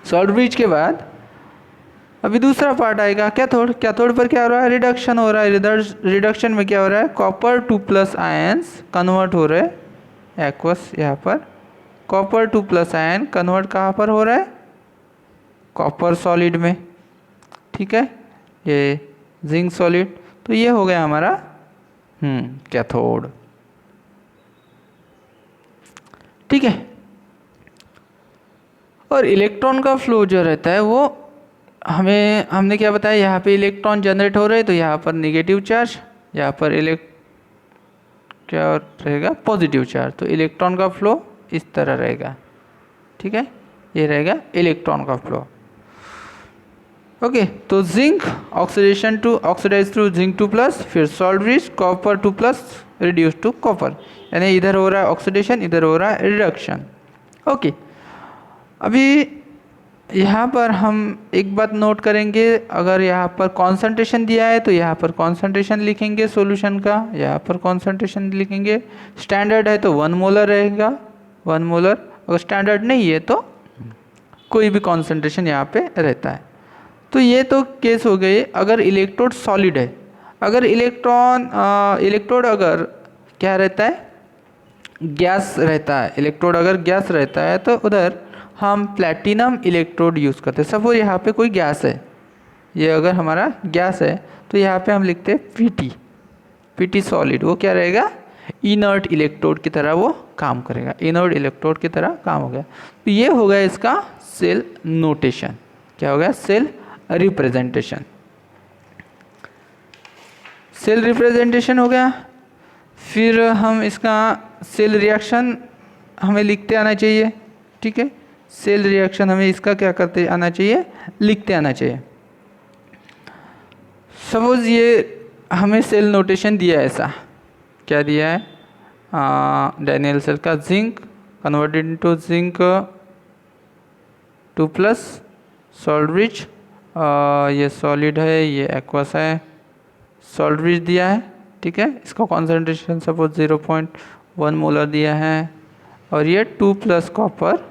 सॉल्ट ब्रिज के बाद अभी दूसरा पार्ट आएगा कैथोड। कैथोड पर क्या हो रहा है, रिडक्शन हो रहा है। रिडक्शन में क्या हो रहा है, कॉपर 2+ आयंस कन्वर्ट हो रहे हैं एक्वस, यहाँ पर कॉपर 2+ आयन कन्वर्ट कहाँ पर हो रहा है, कॉपर सॉलिड में, ठीक है, ये जिंक सॉलिड। तो ये हो गया हमारा कैथोड, ठीक है। और इलेक्ट्रॉन का फ्लो जो रहता है वो हमने क्या बताया, यहाँ पे इलेक्ट्रॉन जनरेट हो रहे हैं तो यहाँ पर नेगेटिव चार्ज, यहाँ पर क्या रहेगा, पॉजिटिव चार्ज। तो इलेक्ट्रॉन का फ्लो इस तरह रहेगा, ठीक है, ये रहेगा इलेक्ट्रॉन का फ्लो। ओके, तो zinc oxidation to oxidise to zinc 2+, फिर salt rich copper 2+ reduce to copper, यानी इधर हो रहा है ऑक्सीडेशन, इधर हो रहा है रिडक्शन। ओके, अभी यहाँ पर हम एक बात नोट करेंगे, अगर यहाँ पर कॉन्सेंट्रेशन दिया है तो यहाँ पर कॉन्सेंट्रेशन लिखेंगे सॉल्यूशन का, यहाँ पर कॉन्सेंट्रेशन लिखेंगे। स्टैंडर्ड है तो 1 मोलर रहेगा, 1 मोलर। अगर स्टैंडर्ड नहीं है तो कोई भी कॉन्सेंट्रेशन यहाँ पे रहता है। तो ये तो केस हो गई अगर इलेक्ट्रोड सॉलिड है। अगर इलेक्ट्रोड अगर क्या रहता है, गैस रहता है, इलेक्ट्रोड अगर गैस रहता है तो उधर हम प्लैटिनम इलेक्ट्रोड यूज़ करते हैं। सपोज यहाँ पे कोई गैस है, ये अगर हमारा गैस है तो यहाँ पे हम लिखते हैं पीटी सॉलिड, वो क्या रहेगा, इनर्ट इलेक्ट्रोड की तरह वो काम करेगा, इनर्ट इलेक्ट्रोड की तरह काम हो गया। तो ये हो गया इसका सेल नोटेशन। क्या हो गया, सेल रिप्रेजेंटेशन, सेल रिप्रेजेंटेशन हो गया। फिर हम इसका सेल रिएक्शन हमें लिखते आना चाहिए, ठीक है, सेल रिएक्शन हमें इसका क्या करते आना चाहिए, लिखते आना चाहिए। सपोज ये हमें सेल नोटेशन दिया है, ऐसा क्या दिया है, डैनियल सेल का zinc converted into zinc 2+, salt rich, ये सॉलिड है, ये एक्वस है, सॉल्ट रिच दिया है, ठीक है, इसका कॉन्सेंट्रेशन सपोज 0.1 मोलर दिया है, और ये 2+ कॉपर,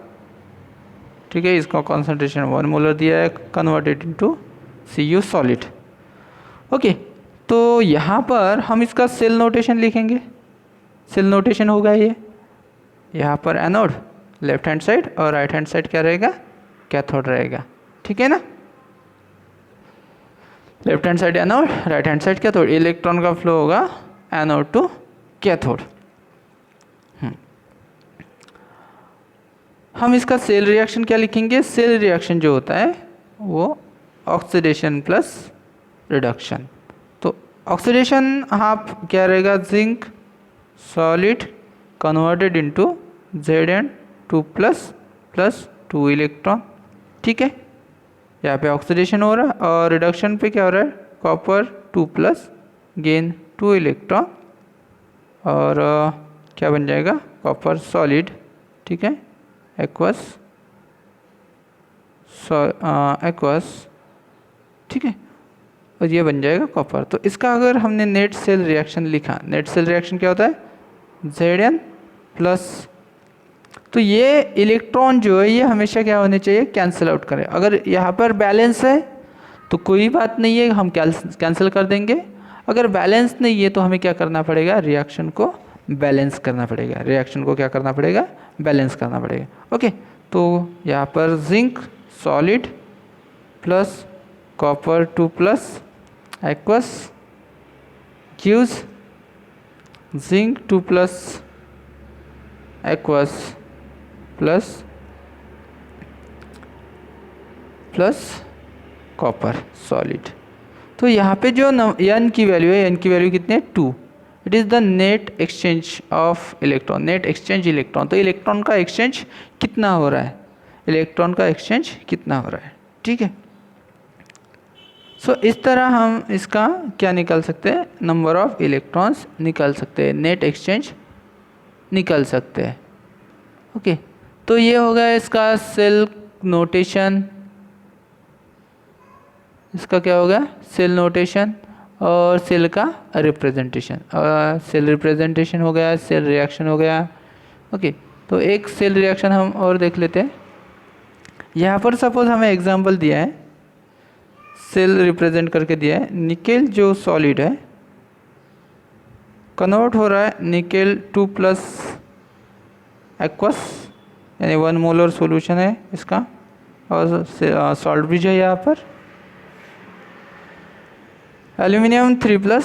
ठीक है, इसका कॉन्सेंट्रेशन 1 मोलर दिया है, converted into Cu solid. Okay, तो यहाँ पर हम इसका सेल नोटेशन लिखेंगे। सेल नोटेशन होगा ये, यहाँ पर एनोड लेफ्ट हैंड साइड और राइट हैंड साइड क्या रहेगा, कैथोड रहेगा, ठीक है ना। Left hand side anode, right hand side cathode, electron का फ्लो होगा एनोड टू कैथोड। हम इसका सेल रिएक्शन क्या लिखेंगे, सेल रिएक्शन जो होता है वो ऑक्सीडेशन प्लस रिडक्शन। तो ऑक्सीडेशन आप क्या रहेगा, zinc solid converted into Zn2+ plus 2 electron, ठीक है, यहाँ पे ऑक्सीडेशन हो रहा है, और रिडक्शन पे क्या हो रहा है, कॉपर 2+ गेन 2 इलेक्ट्रॉन, और क्या बन जाएगा, कॉपर सॉलिड, ठीक है, एक्वस ठीक है, और ये बन जाएगा कॉपर। तो इसका अगर हमने नेट सेल रिएक्शन लिखा, नेट सेल रिएक्शन क्या होता है, Zn+, तो ये इलेक्ट्रॉन जो है ये हमेशा क्या होने चाहिए, कैंसिल आउट करें। अगर यहाँ पर बैलेंस है तो कोई बात नहीं है, हम कैंसिल कर देंगे। अगर बैलेंस नहीं है तो हमें क्या करना पड़ेगा, रिएक्शन को बैलेंस करना पड़ेगा, रिएक्शन को क्या करना पड़ेगा, बैलेंस करना पड़ेगा। ओके, तो यहाँ पर zinc solid plus copper 2+ aqueous gives zinc 2+ aqueous plus copper solid. तो यहाँ पे जो n की वैल्यू है, n की वैल्यू कितनी है, 2। It is the net exchange of electron, net exchange electron. तो इलेक्ट्रॉन का एक्सचेंज कितना हो रहा है, इलेक्ट्रॉन का एक्सचेंज कितना हो रहा है, ठीक है। सो इस तरह हम इसका क्या निकाल सकते हैं, नंबर ऑफ इलेक्ट्रॉन्स निकाल सकते हैं, नेट एक्सचेंज निकाल सकते हैं। ओके, तो ये हो गया इसका सेल नोटेशन, इसका क्या होगा, सेल नोटेशन और सेल का रिप्रेजेंटेशन। सेल रिप्रेजेंटेशन हो गया, सेल रिएक्शन हो गया। ओके, तो एक सेल रिएक्शन हम और देख लेते हैं। यहाँ पर सपोज हमें एग्जांपल दिया है, सेल रिप्रेजेंट करके दिया है, निकेल जो सॉलिड है कन्वर्ट हो रहा है निकेल 2+ एक्वस, यानी 1 मोलर सॉल्यूशन है इसका, और सॉल्ट भी है यहाँ पर। एल्यूमिनियम 3+,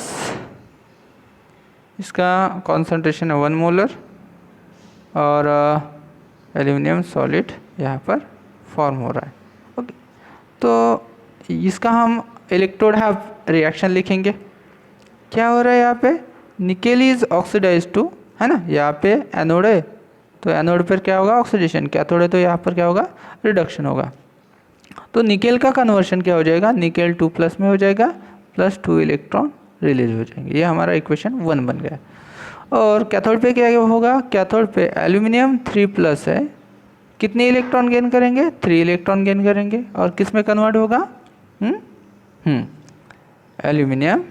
इसका कॉन्सेंट्रेशन है 1 मोलर, और एल्यूमिनियम सॉलिड यहाँ पर फॉर्म हो रहा है। ओके, तो इसका हम इलेक्ट्रोड हैव रिएक्शन लिखेंगे। क्या हो रहा है यहाँ पे, निकेल इज ऑक्सीडाइज टू, है ना, यहाँ पे एनोड है तो एनोड पर क्या होगा, ऑक्सीडेशन, कैथोड है तो यहाँ पर क्या होगा, रिडक्शन होगा। तो निकेल का कन्वर्शन क्या हो जाएगा, निकेल 2+ में हो जाएगा, +2 इलेक्ट्रॉन रिलीज हो जाएंगे। ये हमारा इक्वेशन 1 बन गया। और कैथोड पे क्या होगा, कैथोड पे एल्यूमिनियम 3+ है, कितने इलेक्ट्रॉन गेन करेंगे, 3 इलेक्ट्रॉन गेन करेंगे। और किस में कन्वर्ट होगा, एल्यूमिनियम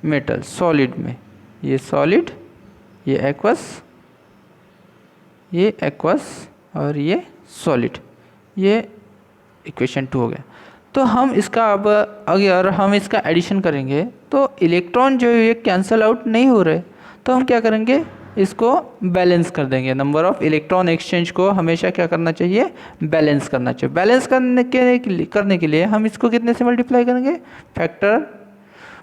मेटल सॉलिड में, ये सॉलिड, ये एक्वस और ये सॉलिड, ये इक्वेशन 2 हो गया। तो हम इसका अब अगर हम इसका एडिशन करेंगे तो इलेक्ट्रॉन जो ये कैंसल आउट नहीं हो रहे, तो हम क्या करेंगे, इसको बैलेंस कर देंगे। नंबर ऑफ इलेक्ट्रॉन एक्सचेंज को हमेशा क्या करना चाहिए, बैलेंस करना चाहिए। बैलेंस करने के लिए हम इसको कितने से मल्टीप्लाई करेंगे, फैक्टर,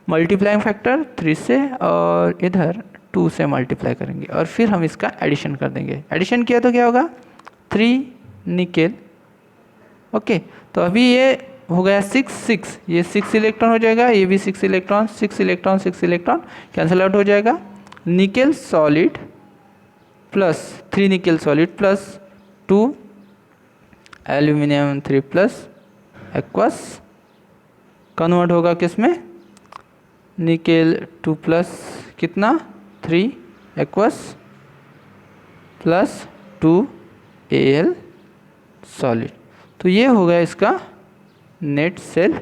मल्टीप्लाइंग फैक्टर 3 से और इधर 2 से मल्टीप्लाई करेंगे और फिर हम इसका एडिशन कर देंगे। एडिशन किया तो क्या होगा, 3 निकेल। ओके, तो अभी ये हो गया 6 ये 6 इलेक्ट्रॉन हो जाएगा, ये भी 6 electron, 6 electron 6 electron cancel out हो जाएगा। Nickel solid plus 3 nickel solid plus 2 aluminium 3+ aqueous convert होगा किस में, निकेल 2+ कितना 3 एक्वस प्लस 2 Al सॉलिड। तो ये हो गया इसका नेट सेल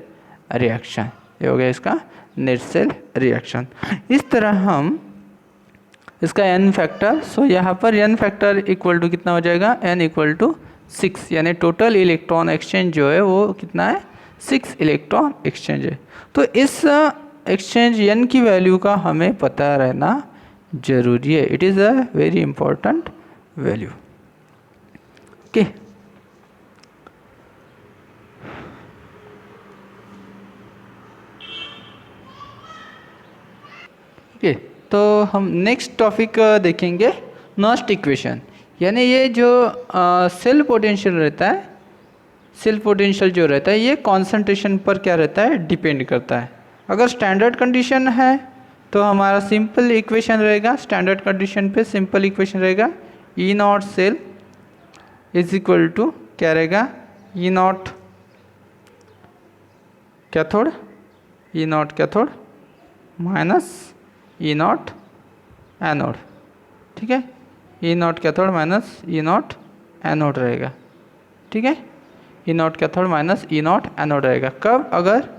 रिएक्शन, ये हो गया इसका नेट सेल रिएक्शन। इस तरह हम इसका n फैक्टर, सो यहाँ पर n फैक्टर इक्वल टू कितना हो जाएगा, n इक्वल टू 6, यानी टोटल इलेक्ट्रॉन एक्सचेंज जो है वो कितना है, 6 इलेक्ट्रॉन एक्सचेंज है। तो इस एक्सचेंज n की वैल्यू का हमें पता रहना जरूरी है, it is a very important value. Okay, okay, तो हम नेक्स्ट टॉपिक देखेंगे नॉस्ट इक्वेशन, यानी ये जो सेल पोटेंशियल रहता है, सेल पोटेंशियल जो रहता है ये कॉन्सेंट्रेशन पर क्या रहता है, डिपेंड करता है। अगर स्टैंडर्ड कंडीशन है तो हमारा सिंपल इक्वेशन रहेगा, स्टैंडर्ड कंडीशन पे सिंपल इक्वेशन रहेगा, E naught cell is equal to क्या रहेगा, E naught cathode, E naught cathode minus E naught anode, ठीक है, E naught cathode minus E naught anode रहेगा, ठीक है, E naught cathode minus E naught anode रहेगा। कब, अगर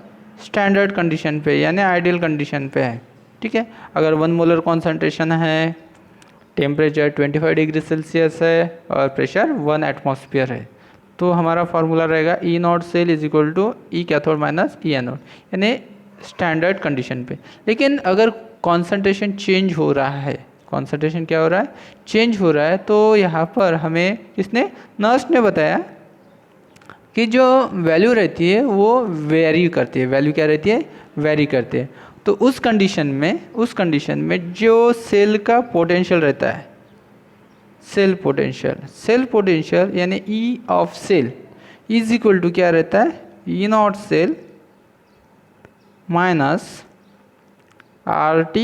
स्टैंडर्ड कंडीशन पे यानी आइडियल कंडीशन पे है, ठीक है। अगर 1 मोलर कॉन्सेंट्रेशन है, टेम्परेचर 25 डिग्री सेल्सियस है और प्रेशर 1 एटमॉस्फेयर है, तो हमारा फार्मूला रहेगा E naught cell is equal to E cathode minus E anode, यानी स्टैंडर्ड कंडीशन पे। लेकिन अगर कॉन्सेंट्रेशन चेंज हो रहा है, कॉन्सेंट्रेशन क्या हो रहा है, चेंज हो रहा है, तो यहाँ पर हमें किसने, नर्स ने बताया कि जो वैल्यू रहती है वो वेरी करती है, वैल्यू क्या रहती है, वेरी करती है। तो उस कंडीशन में जो सेल का पोटेंशियल रहता है, सेल पोटेंशियल यानी E of cell is equal to क्या रहता है, E naught cell minus RT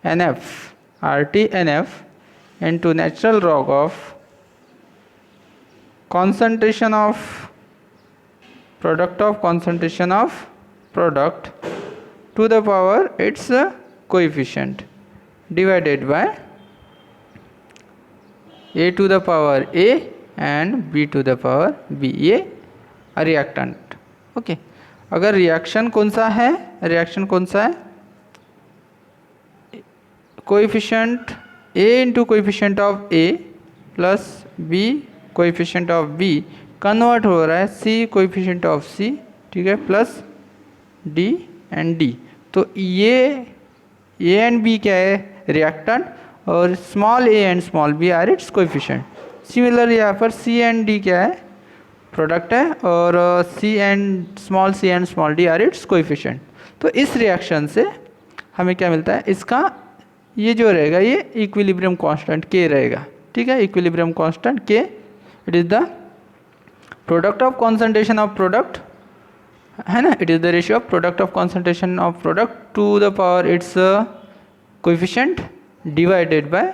NF into natural log of concentration of product to the power its coefficient divided by A to the power A and B to the power B, ये रिएक्टेंट। ओके, अगर रिएक्शन कौन सा है, coefficient A into coefficient of A plus B coefficient of B convert हो रहा है C कोएफिशिएंट ऑफ C, ठीक है, प्लस D एंड D। तो ये A एंड B क्या है, रिएक्टेंट, और small a and small b are its coefficient. Similar यहाँ पर C एंड D क्या है, प्रोडक्ट है, और C and small d are its coefficient. तो इस रिएक्शन से हमें क्या मिलता है, इसका ये जो रहेगा ये इक्विलिब्रियम कांस्टेंट K रहेगा, ठीक है, equilibrium constant K it is the product of concentration of product, है ना, it is the ratio of product of concentration of product to the power its coefficient divided by,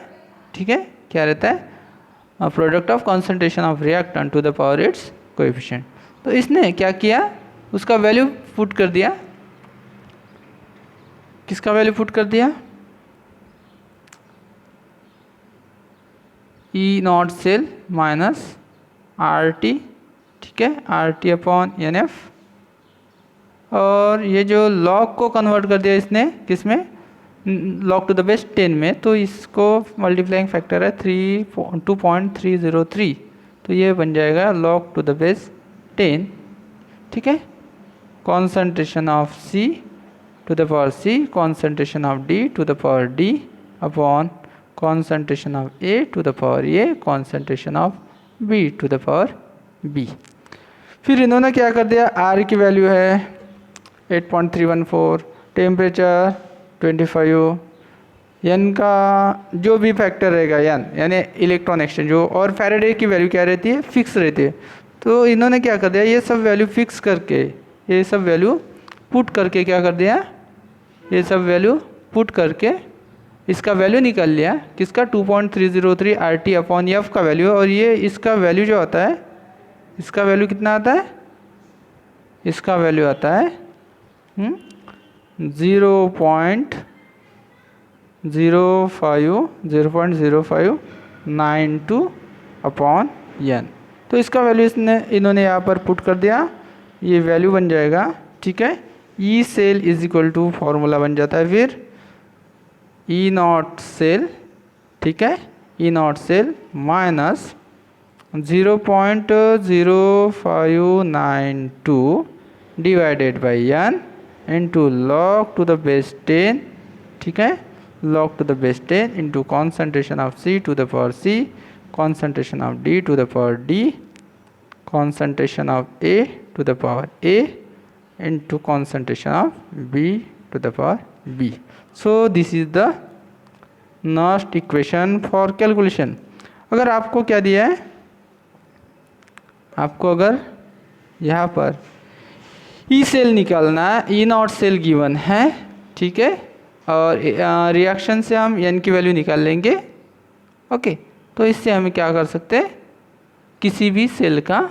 ठीक है, क्या रहता है, product of concentration of reactant to the power its coefficient. तो इसने क्या किया, उसका वैल्यू पुट कर दिया, किसका वैल्यू पुट कर दिया, E naught cell minus R T, ठीक है, R T upon N F, और ये जो लॉग को कन्वर्ट कर दिया इसने किस में, लॉग टू द बेस 10 में, तो इसको मल्टीप्लाइंग फैक्टर है 2.303, तो ये बन जाएगा लॉग टू द बेस 10, ठीक है, concentration of C to the power C, concentration of D to the power D upon concentration of A to the power A, concentration of B to the power B. फिर इन्होंने क्या कर दिया, आर की वैल्यू है 8.314, टेम्परेचर 25, एन का जो भी फैक्टर रहेगा एन यानी इलेक्ट्रॉन एक्सचेंज, और फैराडे की वैल्यू क्या रहती है, फिक्स रहती है। तो इन्होंने क्या कर दिया, ये सब वैल्यू फिक्स करके, ये सब वैल्यू पुट करके क्या कर दिया, ये सब वैल्यू पुट करके इसका वैल्यू निकाल लिया, किसका 2.303 आर टी अपॉन एफ का वैल्यू, और ये इसका वैल्यू जो आता है, इसका वैल्यू कितना आता है, इसका वैल्यू आता है 0.0592 अपॉन एन। तो इसका वैल्यू इन्होंने यहाँ पर पुट कर दिया, ये वैल्यू बन जाएगा, ठीक है, E cell is equal to formula बन जाता है फिर ई नॉट सेल, ठीक है, E naught cell minus 0.0592 divided by N into log to the base 10, ठीक है, log to the base 10 into concentration of C to the power C, concentration of D to the power D, concentration of A to the power A into concentration of B to the power B. So this is the next equation for calculation. अगर आपको क्या दिया है, आपको अगर यहाँ पर ई सेल निकालना है, ई नॉट सेल गिवन है, ठीक है, और रिएक्शन से हम एन की वैल्यू निकाल लेंगे, ओके। तो इससे हमें क्या कर सकते हैं, किसी भी सेल का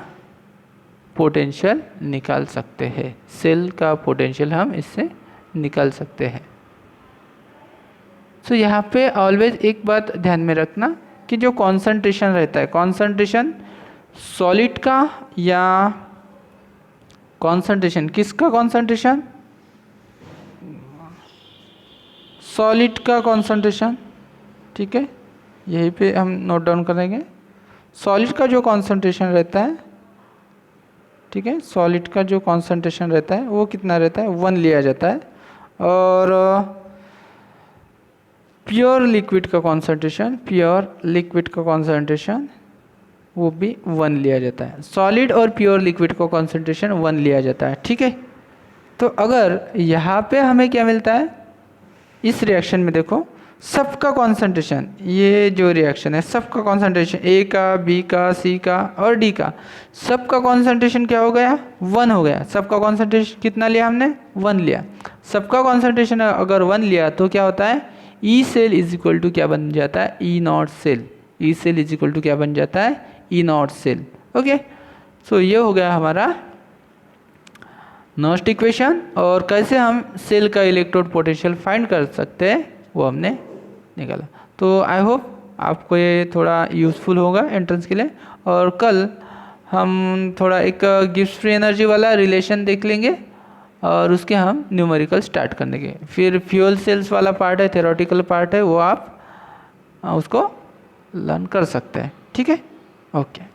पोटेंशियल निकाल सकते हैं, सेल का पोटेंशियल हम इससे निकाल सकते हैं। सो यहाँ पे ऑलवेज एक बात ध्यान में रखना कि जो कॉन्सेंट्रेशन रहता है, कॉन्सेंट्रेशन सॉलिड का या कॉन्सेंट्रेशन किसका, कॉन्सेंट्रेशन सॉलिड का कॉन्सेंट्रेशन, ठीक है, यहीं पे हम नोट डाउन करेंगे। सॉलिड का जो कॉन्सेंट्रेशन रहता है, ठीक है, सॉलिड का जो कॉन्सेंट्रेशन रहता है वो कितना रहता है, 1 लिया जाता है, और प्योर लिक्विड का कॉन्सेंट्रेशन, प्योर लिक्विड का कॉन्सेंट्रेशन वो भी 1 लिया जाता है। सॉलिड और प्योर लिक्विड का कॉन्सेंट्रेशन 1 लिया जाता है, ठीक है। तो अगर यहाँ पे हमें क्या मिलता है, इस रिएक्शन में देखो सबका कॉन्सेंट्रेशन, ये जो रिएक्शन है सबका कॉन्सेंट्रेशन ए का, बी का, सी का और डी का, सबका कॉन्सेंट्रेशन क्या हो गया, 1 हो गया। सबका कॉन्सेंट्रेशन कितना लिया हमने, 1 लिया। सबका कॉन्सेंट्रेशन अगर 1 लिया तो क्या होता है, E cell is equal to क्या बन जाता है, E naught cell, E cell is equal to क्या बन जाता है, E naught cell, okay. So ये हो गया हमारा नेक्स्ट इक्वेशन, और कैसे हम सेल का इलेक्ट्रोड पोटेंशियल फाइंड कर सकते हैं वो हमने निकाला। तो आई होप आपको ये थोड़ा यूज़फुल होगा एंट्रेंस के लिए, और कल हम थोड़ा एक गिब्स फ्री एनर्जी वाला रिलेशन देख लेंगे, और उसके हम न्यूमेरिकल स्टार्ट करने के। फिर फ्यूल सेल्स वाला पार्ट है, थ्योरेटिकल पार्ट है, वो आप उसको लर्न कर सकते हैं, ठीक है, ओके।